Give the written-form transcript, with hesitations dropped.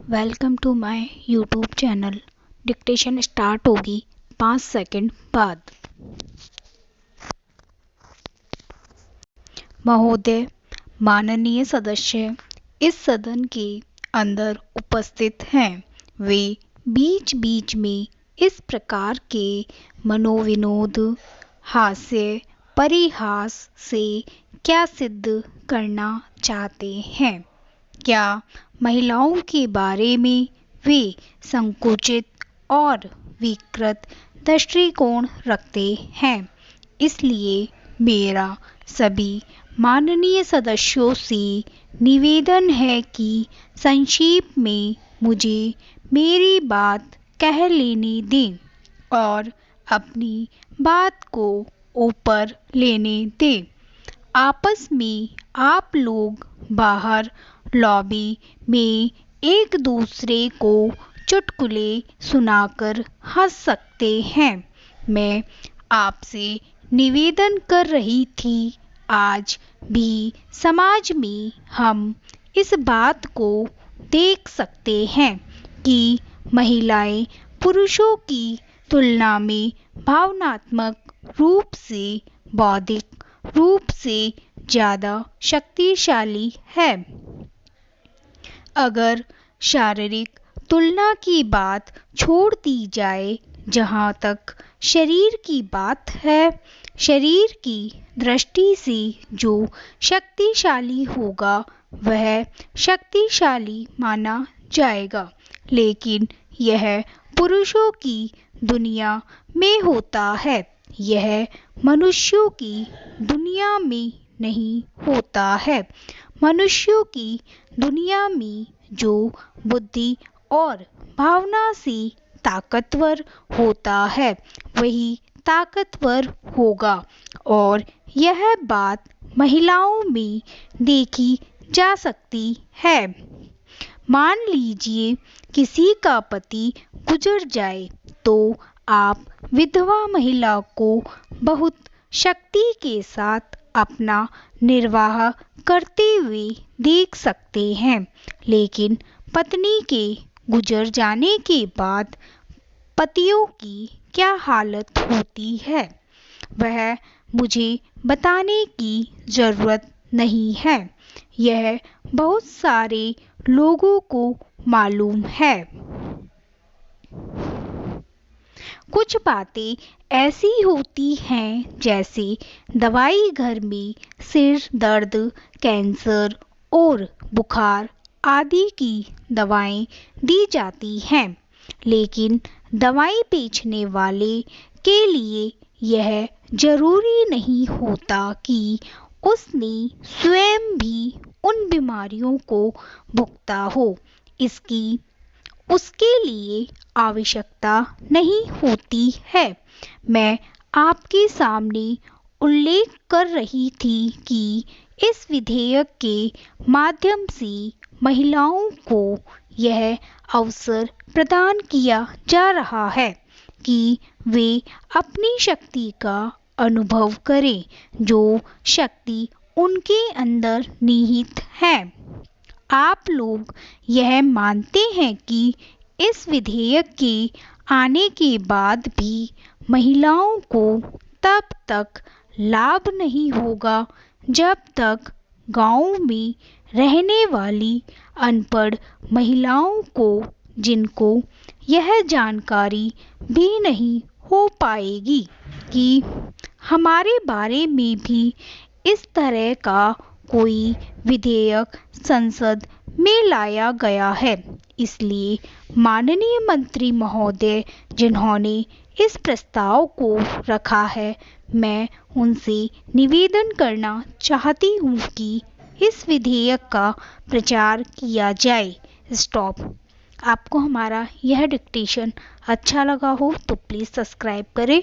Welcome to my YouTube channel. Dictation start होगी 5 second बाद। महोदय, माननीय सदस्य इस सदन के अंदर उपस्थित हैं। वे बीच बीच में इस प्रकार के मनोविनोद, हास्य, परिहास से क्या सिद्ध करना चाहते हैं? क्या महिलाओं के बारे में वे संकुचित और विकृत दृष्टिकोण रखते हैं? इसलिए मेरा सभी माननीय सदस्यों से निवेदन है कि संक्षेप में मुझे मेरी बात कह लेने दें और अपनी बात को ऊपर लेने दें। आपस में आप लोग बाहर लॉबी में एक दूसरे को चुटकुले सुनाकर हंस सकते हैं। मैं आपसे निवेदन कर रही थी, आज भी समाज में हम इस बात को देख सकते हैं कि महिलाएं पुरुषों की तुलना में भावनात्मक रूप से, बौद्धिक रूप से ज़्यादा शक्तिशाली है। अगर शारीरिक तुलना की बात छोड़ दी जाए, जहाँ तक शरीर की बात है, शरीर की दृष्टि से जो शक्तिशाली होगा वह शक्तिशाली माना जाएगा, लेकिन यह पुरुषों की दुनिया में होता है, यह मनुष्यों की दुनिया में नहीं होता है। मनुष्यों की दुनिया में जो बुद्धि और भावना से ताकतवर होता है वही ताकतवर होगा, और यह बात महिलाओं में देखी जा सकती है। मान लीजिए किसी का पति गुजर जाए तो आप विधवा महिला को बहुत शक्ति के साथ अपना निर्वाह करते हुए देख सकते हैं, लेकिन पत्नी के गुजर जाने के बाद पतियों की क्या हालत होती है वह मुझे बताने की ज़रूरत नहीं है। यह बहुत सारे लोगों को मालूम है। कुछ बातें ऐसी होती हैं जैसे दवाई घर में सिर दर्द, कैंसर और बुखार आदि की दवाएं दी जाती हैं, लेकिन दवाई बेचने वाले के लिए यह जरूरी नहीं होता कि उसने स्वयं भी उन बीमारियों को भुगता हो। इसकी उसके लिए आवश्यकता नहीं होती है। मैं आपके सामने उल्लेख कर रही थी कि इस विधेयक के माध्यम से महिलाओं को यह अवसर प्रदान किया जा रहा है कि वे अपनी शक्ति का अनुभव करें, जो शक्ति उनके अंदर निहित है। आप लोग यह मानते हैं कि इस विधेयक के आने के बाद भी महिलाओं को तब तक लाभ नहीं होगा जब तक गांव में रहने वाली अनपढ़ महिलाओं को, जिनको यह जानकारी भी नहीं हो पाएगी कि हमारे बारे में भी इस तरह का कोई विधेयक संसद में लाया गया है। इसलिए माननीय मंत्री महोदय जिन्होंने इस प्रस्ताव को रखा है, मैं उनसे निवेदन करना चाहती हूँ कि इस विधेयक का प्रचार किया जाए। स्टॉप। आपको हमारा यह डिक्टेशन अच्छा लगा हो तो प्लीज़ सब्सक्राइब करें